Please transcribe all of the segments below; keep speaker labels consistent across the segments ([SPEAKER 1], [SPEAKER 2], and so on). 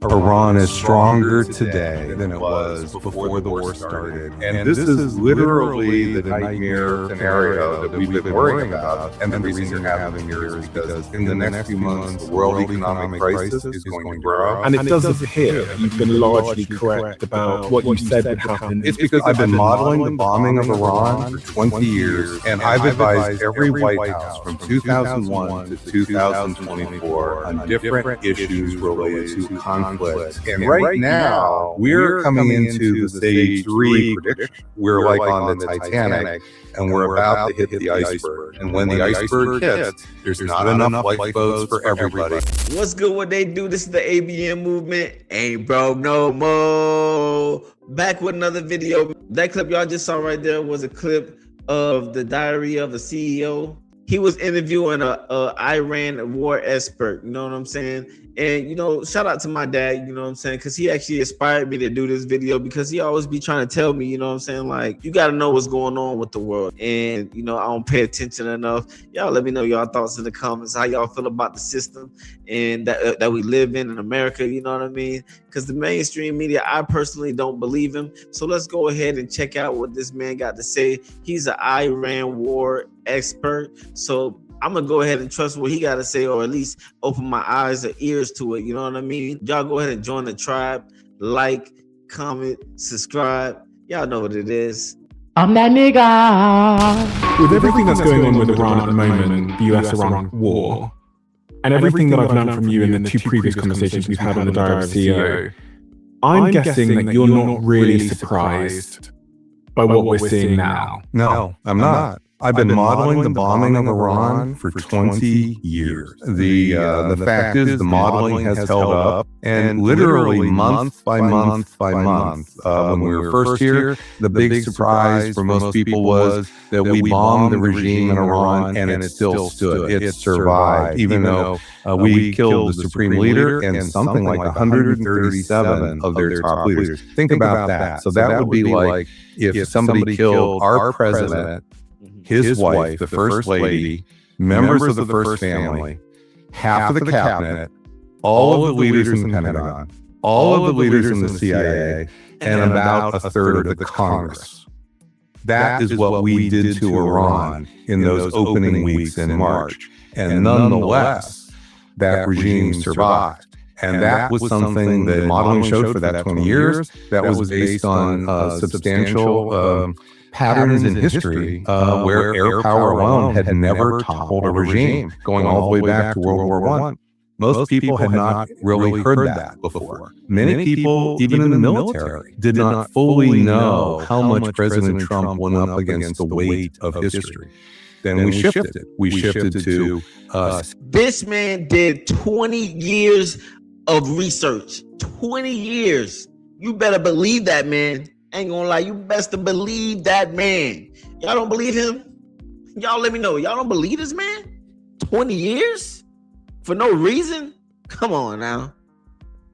[SPEAKER 1] Iran is stronger today than it was before the war started. And this is literally the nightmare scenario that we've been worrying about. And the reason you're having here is because in the next few months, the world economic crisis is going to grow.
[SPEAKER 2] And it does appear that you've been largely correct about what you said would happen.
[SPEAKER 1] It's because I've been modeling the bombing of Iran for 20 years, and I've advised every White House from 2001 to 2024 on different issues related to conflict. And right now, we're coming into the stage 3 prediction. We're like on the Titanic, and we're about to hit the iceberg. And when the iceberg hits, there's not enough lifeboats for everybody.
[SPEAKER 3] What's good? What they do? This is the ABN movement. Ain't broke no more. Back with another video. That clip y'all just saw right there was a clip of the diary of a CEO. He was interviewing a Iran war expert, you know what I'm saying? And, you know, shout out to my dad, you know what I'm saying? Because he actually inspired me to do this video because he always be trying to tell me, you know what I'm saying? Like, you got to know what's going on with the world. And, you know, I don't pay attention enough. Y'all let me know y'all thoughts in the comments, how y'all feel about the system and that we live in America, you know what I mean? Because the mainstream media, I personally don't believe him. So let's go ahead and check out what this man got to say. He's an Iran war expert. So I'm gonna go ahead and trust what he got to say, or at least open my eyes or ears to it. You know what I mean? Y'all go ahead and join the tribe, like, comment, subscribe. Y'all know what it is.
[SPEAKER 4] I'm that nigga.
[SPEAKER 2] With everything that's going on with Iran at the moment, the US-Iran war, and everything that I've learned from you in the 2 previous conversations we've had on the Diary of a CEO, I'm guessing that you're not really surprised by what we're seeing now.
[SPEAKER 1] No, I'm not. I've been modeling the bombing of Iran for 20 years. The fact is, the modeling has held up, and literally month by month by month. When we were first here, the big surprise for most people was that we bombed the regime in Iran, and it still stood. It survived, even though we killed the supreme leader and something like 137 of their top leaders. Think about that. So that would be like if somebody killed our president, his wife, the first lady, members of the first family, half of the cabinet, all of the leaders in the Pentagon, all of the leaders in the CIA, and about a third of the Congress. That is what we did to Iran in those opening weeks in March. And nonetheless, that regime survived. And that was something that modeling showed for that 20 years. That was based on substantial patterns in history where air power alone had never toppled a regime, going all the way back to World War I. Most people had not really heard that before. Many people, even in the military, did not fully know how much President Trump went up against the weight of history. Then we shifted. We shifted to
[SPEAKER 3] This man did 20 years of research. 20 years. You better believe that, man. Ain't gonna lie, you best to believe that man. Y'all don't believe him? Y'all let me know. Y'all don't believe this man? 20 years? For no reason? Come on now.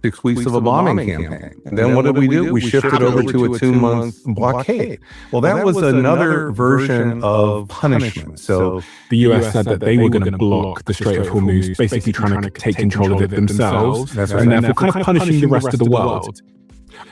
[SPEAKER 1] 6 weeks of a bombing campaign. And then what did we do? We shifted over to a 2-month blockade. Well, that was another version of punishment. So
[SPEAKER 2] the US said that they were going to block the Strait of Hormuz, basically trying to take control of it themselves, and therefore kind of punishing the rest of the world.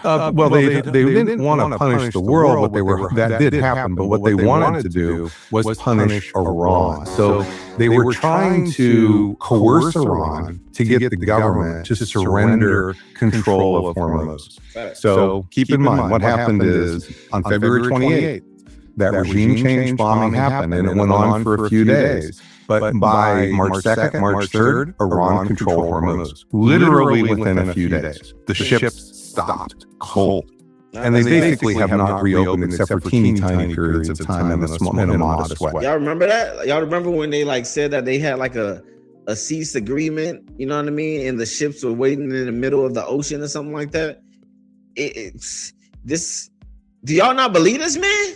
[SPEAKER 1] Well, they didn't want to punish the world. That did happen, but what they wanted to do was punish Iran. So they were trying to coerce Iran to get the government to surrender control of Hormuz. So keep in mind, what happened is on February 28th, that regime change bombing happened, and it went on for a few days. But by March 2nd, March 3rd, Iran controlled Hormuz, literally within a few days. The ships stopped cold. And they basically have not reopened except for teeny tiny periods of time in a modest way.
[SPEAKER 3] Y'all remember that? Y'all remember when they like said that they had like a cease agreement, you know what I mean? And the ships were waiting in the middle of the ocean or something like that? Do y'all not believe this, man?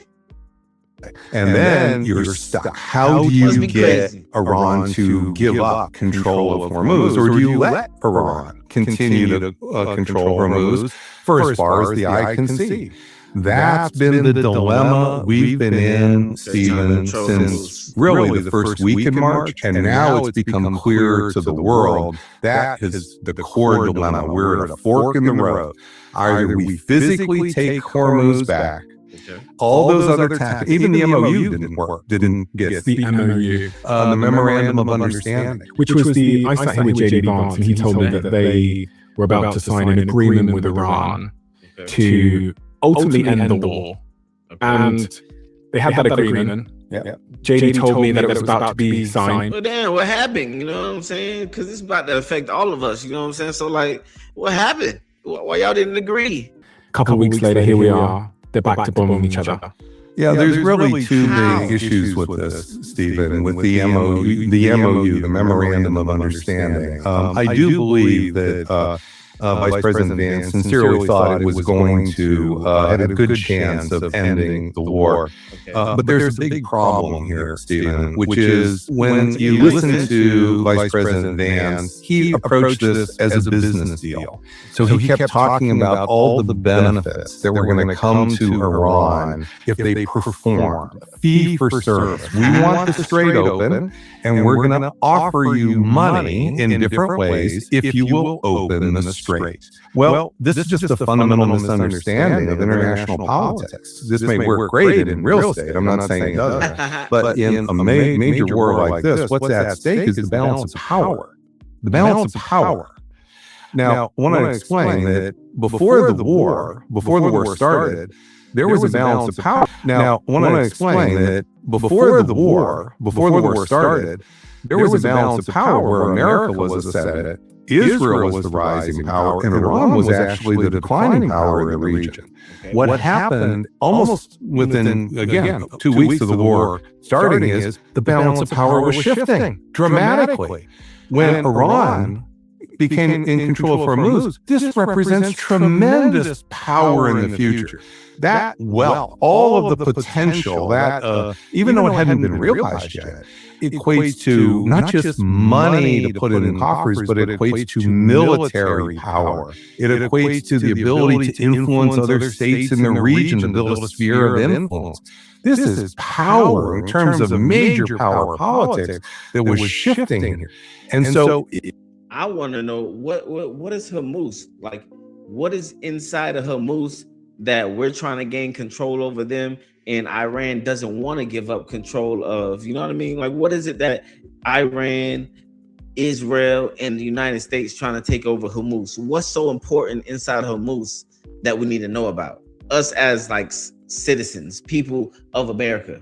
[SPEAKER 1] And then you're stuck. How do you get Iran to give up control of Hormuz? Or do you let Iran continue to control Hormuz for as far as the eye can see? That's been the dilemma we've been in, Stephen, since really the first week in March, and now it's become clear to the world that is the core dilemma. We're at a fork in the road. Either we physically take Hormuz back, all those other tactics, even the MOU didn't work, didn't get
[SPEAKER 2] The MOU,
[SPEAKER 1] the Memorandum of Understanding.
[SPEAKER 2] which was I sat here with JD Vance, and he told me that they were about to sign an agreement with Iran to ultimately end the war. And they had that agreement. JD told me that it was about to be signed.
[SPEAKER 3] Well, damn, what happened? You know what I'm saying? Because it's about to affect all of us. You know what I'm saying? So, like, what happened? Why y'all didn't agree?
[SPEAKER 2] A couple of weeks later, here we are. They're back to bombing each other.
[SPEAKER 1] Yeah, there's really two big issues with this, Stephen, with the MOU, the Memorandum of Understanding. I do believe that Vice President Vance sincerely thought it was going to have a good chance of ending the war. But there's a big problem here, Stephen, which is when you listen to Vice President Vance, he approached this as a business deal. So he kept talking about all the benefits that were going to come to Iran if they performed, fee for service. We want the Strait open, and we're going to offer you money in different ways if you will open the Strait. Well, this is just a fundamental misunderstanding of international politics. This may work great in real estate. I'm not saying it doesn't. But in a major war like this, what's at stake is the balance of power. The balance of power. Now, I want to explain that before the war started, there was a balance of power. Now, I want to explain that before the war started, there was a balance of power where America was ascendant, Israel was the rising power, and Iran was actually the declining power in the region. What happened almost within, again, 2 weeks of the war starting is the balance of power was shifting dramatically. When Iran became in control of Hormuz, this represents tremendous power in the future. That wealth, all of the potential, that even though it hadn't been realized yet, equates to not just money to put in coffers, but it equates to military power. It equates to the ability to influence other states in the region and build a sphere of influence. This is power in terms of major power politics that was shifting here. And so
[SPEAKER 3] I want to know what is Hormuz? Like, what is inside of Hormuz that we're trying to gain control over them, and Iran doesn't want to give up control of? You know what I mean? Like, what is it that Iran, Israel, and the United States trying to take over Hormuz? What's so important inside Hormuz that we need to know about? Us as like citizens, people of America.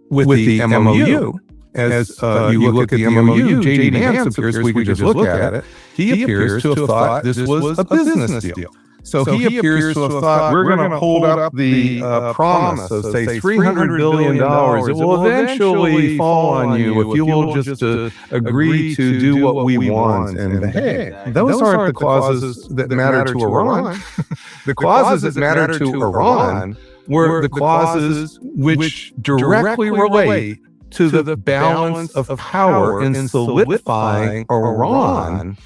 [SPEAKER 1] With the MOU. As you look at the MOU, JD Vance appears, we could just look at it, he appears to have thought this was a business deal. So he appears to have thought, we're going to hold up the promise of, say, $300 billion. It will eventually fall on you if you will just agree to do what we want and behave. Those aren't the clauses that matter to Iran. The clauses that matter to Iran were the clauses which directly relate to the balance of power in solidifying Iran,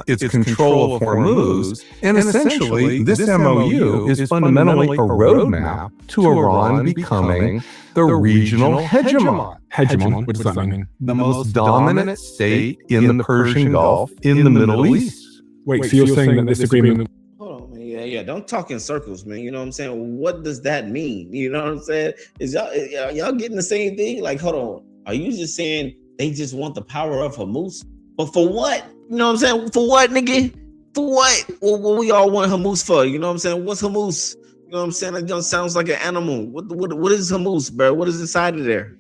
[SPEAKER 1] its control of Hormuz. And essentially, this MOU is fundamentally a roadmap to Iran becoming the regional hegemon.
[SPEAKER 2] Hegemon, what does that mean?
[SPEAKER 1] The most dominant state in the Persian Gulf, in the Middle East.
[SPEAKER 2] Wait, so you're saying that this agreement...
[SPEAKER 3] Hold on, man. Yeah. Don't talk in circles, man. You know what I'm saying? What does that mean? You know what I'm saying? Is y'all getting the same thing? Like, hold on. Are you just saying they just want the power of Hormuz? But for what? You know what I'm saying? For what, nigga? For what? What we all want Hormuz for? You know what I'm saying? What's Hormuz? You know what I'm saying? It just sounds like an animal. What is Hormuz, bro? What is inside of there?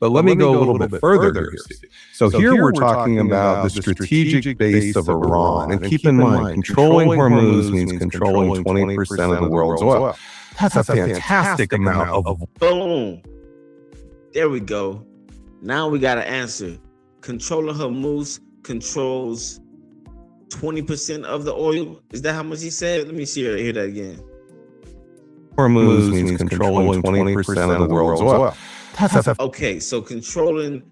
[SPEAKER 1] But let me go a little bit further here. So here we're talking about the strategic base of Iran. And keep in mind, controlling Hormuz means controlling 20% of the world's oil. That's a fantastic amount of...
[SPEAKER 3] Boom. There we go. Now we got an answer. Controlling Hormuz controls 20% of the oil. Is that how much he said? Let me hear that again.
[SPEAKER 1] Hormuz means controlling 20% of the world's oil.
[SPEAKER 3] Okay, so controlling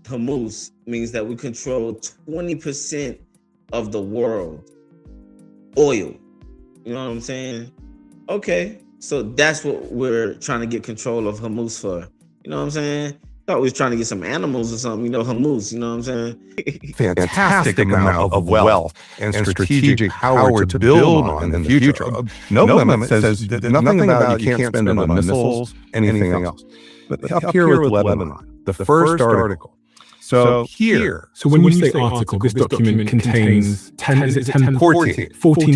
[SPEAKER 3] Hormuz means that we control 20% of the world oil. You know what I'm saying? Okay, so that's what we're trying to get control of Hormuz for. You know what I'm saying? Thought we was trying to get some animals or something, you know, Hormuz, you know what I'm saying?
[SPEAKER 1] Fantastic amount of wealth and strategic power to build on in the future. No limit says that nothing about you can't spend it on missiles, anything else. But up here with Lebanon, the first article. So here,
[SPEAKER 2] So when you say article, this document contains 14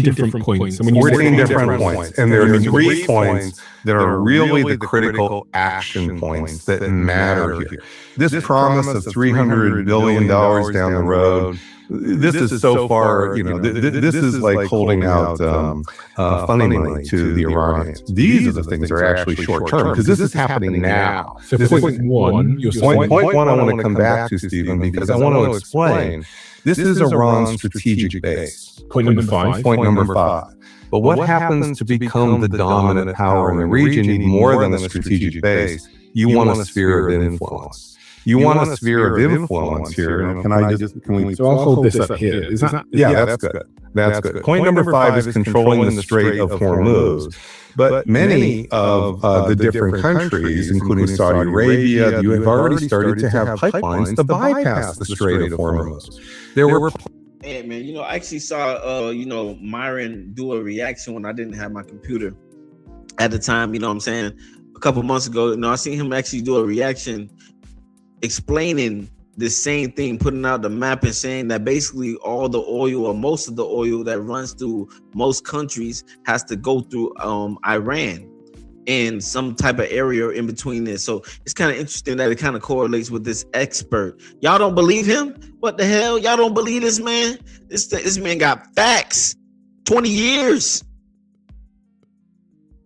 [SPEAKER 2] different points. And when you say
[SPEAKER 1] 14 different
[SPEAKER 2] article,
[SPEAKER 1] points, and there are 3 points that are really the critical action points that matter here. This promise of $300 billion down the road, this is so far, you know, this is like holding out funding money to the Iranians. These are the things that are actually short term, because this is happening now.
[SPEAKER 2] So point one, you're
[SPEAKER 1] Point
[SPEAKER 2] saying,
[SPEAKER 1] one I want to come back to, Stephen, because I want to explain. This is Iran's strategic base.
[SPEAKER 2] point number 5.
[SPEAKER 1] Point number 5. But what happens to become the dominant power in the region, even more than a strategic base? You want a sphere of influence. You want a sphere of influence here. And
[SPEAKER 2] So I'll hold this up here. Is that?
[SPEAKER 1] Yeah, that's good. That's good. Point number 5 is controlling the Strait of Hormuz. But many of the different countries, including Saudi Arabia, you have already started to have pipelines to bypass the Strait of Hormuz. There were
[SPEAKER 3] Hey man, you know, I actually saw Myron do a reaction when I didn't have my computer at the time, you know what I'm saying? A couple months ago, you know, I seen him actually do a reaction explaining the same thing, putting out the map and saying that basically all the oil or most of the oil that runs through most countries has to go through Iran and some type of area in between this. So it's kind of interesting that it kind of correlates with this expert. Y'all don't believe him? What the hell? Y'all don't believe this man? This man got facts. 20 years.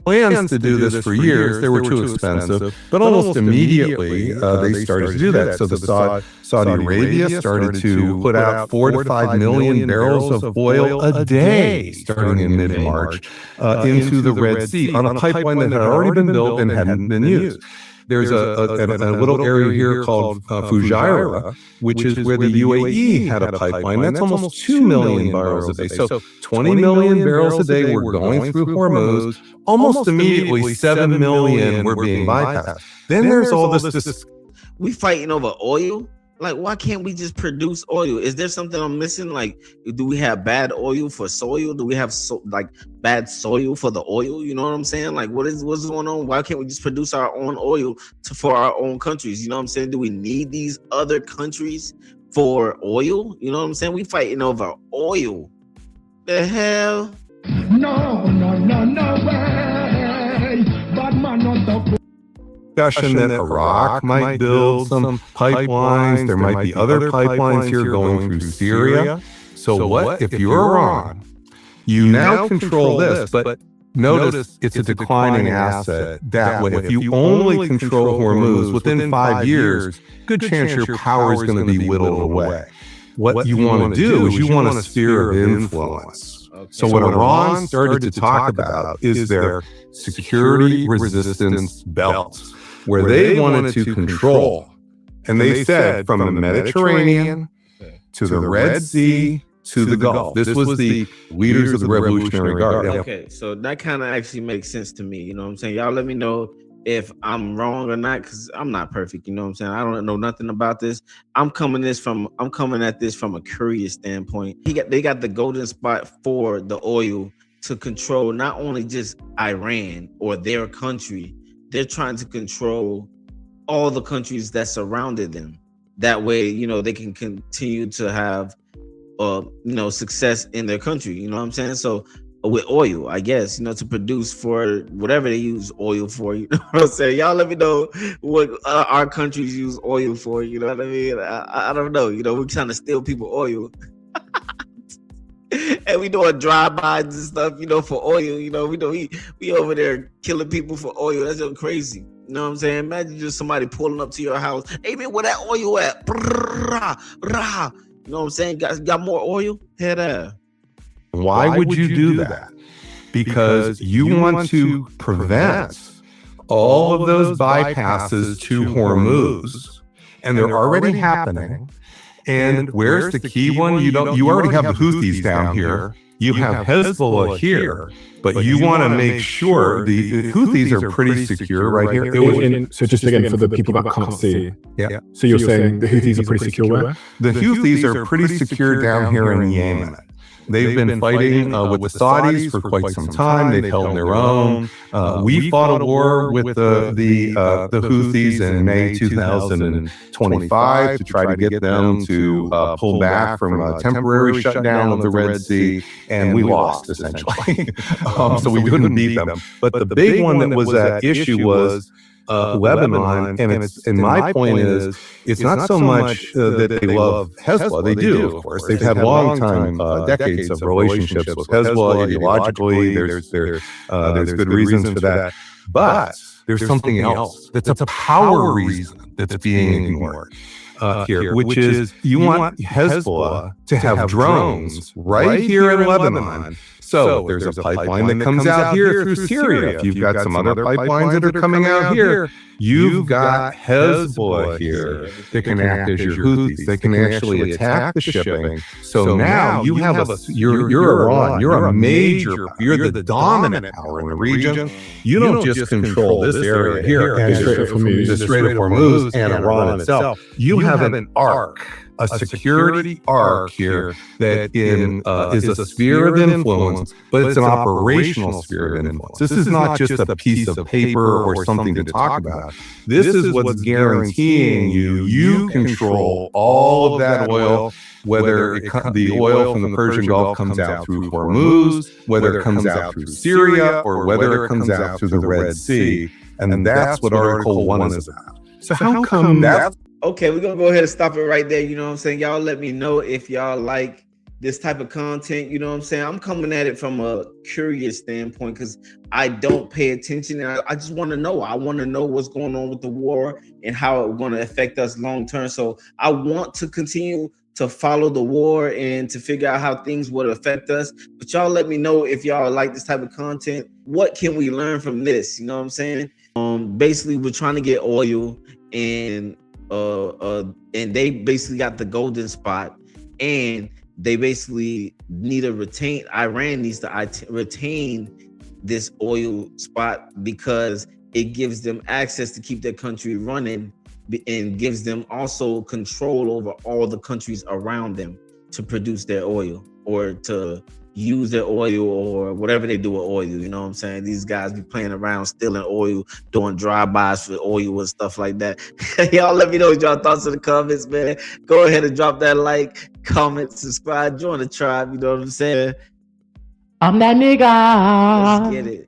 [SPEAKER 1] plans to do this for years. They were too expensive, but almost immediately they started to do that. So the Saudi Arabia started to put out 4 to 5 million barrels of oil a day, starting in mid-March, into the Red Sea on a pipeline that had already been built and hadn't been used. There's a little area here called Fujairah, which is where the UAE had a pipeline. That's almost 2 million barrels a day. So 20 million barrels a day were going through Hormuz. Almost immediately, 7 million were being bypassed. Then there's all this.
[SPEAKER 3] We fighting over oil? Like, why can't we just produce oil? Is there something I'm missing? Like, do we have bad oil for soil? Do we have bad soil for the oil? You know what I'm saying? Like, what's going on? Why can't we just produce our own oil for our own countries? You know what I'm saying? Do we need these other countries for oil? You know what I'm saying? We fighting over oil. The hell?
[SPEAKER 5] No way. Bad man not the
[SPEAKER 1] Discussion that Iraq might build some pipelines. There might be other pipelines here going through Syria. So what if you're Iran? You now control this, but notice it's a declining asset. That way, if you only control Hormuz within 5 years, good chance your power is going to be whittled away. What you want to do is you want a sphere of influence. So what Iran started to talk about is their security resistance belt, where they wanted to control. And they said from the Mediterranean to the Red Sea to the Gulf. This was the leaders of the Revolutionary Guard.
[SPEAKER 3] Okay, so that kind of actually makes sense to me. You know what I'm saying? Y'all let me know if I'm wrong or not, because I'm not perfect. You know what I'm saying? I don't know nothing about this. I'm coming at this from a curious standpoint. They got the golden spot for the oil to control not only just Iran or their country. They're trying to control all the countries that surrounded them. That way, you know, they can continue to have, success in their country. You know what I'm saying? So with oil, I guess, you know, to produce for whatever they use oil for. You know what I'm saying? Y'all let me know what our countries use oil for. You know what I mean? I don't know. You know, we're trying to steal people oil. And we doing drive-bys and stuff, you know, for oil. You know, we over there killing people for oil. That's just crazy. You know what I'm saying? Imagine just somebody pulling up to your house. Hey man, where that oil at? You know what I'm saying? Got more oil? Head there.
[SPEAKER 1] Why would you do that? Because you want to prevent all of those bypasses to Hormuz, and they're already happening. And where's the key one? You already have the Houthis down here You have Hezbollah here, but you want to make sure the Houthis are pretty secure right here.
[SPEAKER 2] So just again, for the people that can't see.
[SPEAKER 1] Yeah.
[SPEAKER 2] So you're saying the Houthis are pretty secure where?
[SPEAKER 1] The Houthis are pretty secure down here in Yemen. They've been fighting with the Saudis for quite some time. They've held their own. We fought a war with the Houthis in May 2025 to try to get them to pull back from a temporary shutdown of the Red Sea, and we lost essentially. So we couldn't beat them. But the big one that was at issue was Lebanon, and my point is, it's not so much that they love Hezbollah. They do, of course. They've had long time, decades of relationships with Hezbollah ideologically. There's good reasons for that, but there's something else that's a power reason that's being ignored here, which is you want Hezbollah to have drones right here in Lebanon. So there's a pipeline that comes out here through Syria. If you've got some other pipelines that are coming out here, you've got Hezbollah here that can act as your Houthis. They can actually attack the shipping. So now you have you're Iran. You're a major, you're the dominant power in the region. You don't just control this area here, the Strait of Hormuz and Iran itself. You have an arc. A security arc here that is a sphere of influence, but it's an operational sphere of influence. This is not just a piece of paper or something to talk about. This is what's guaranteeing you control all of that oil, whether the oil from the Persian Gulf comes out through Hormuz, whether it comes out through Syria, or whether it comes out through the Red Sea. And that's what Article 1 is about.
[SPEAKER 2] So how come that?
[SPEAKER 3] Okay, we're gonna go ahead and stop it right there. You know what I'm saying? Y'all let me know if y'all like this type of content. You know what I'm saying? I'm coming at it from a curious standpoint because I don't pay attention, and I just want to know. I want to know what's going on with the war and how it's going to affect us long term. So I want to continue to follow the war and to figure out how things would affect us. But y'all let me know if y'all like this type of content. What can we learn from this? You know what I'm saying? Basically, we're trying to get oil, and they basically got the golden spot, and they basically need to retain. Iran needs to retain this oil spot because it gives them access to keep their country running, and gives them also control over all the countries around them to produce their oil or to use their oil or whatever they do with oil. You know what I'm saying? These guys be playing around stealing oil, doing drive-bys for oil and stuff like that. Y'all let me know what y'all thoughts in the comments, man. Go ahead and drop that like, comment, subscribe, join the tribe. You know what I'm saying?
[SPEAKER 4] I'm that nigga.
[SPEAKER 3] Let's get it.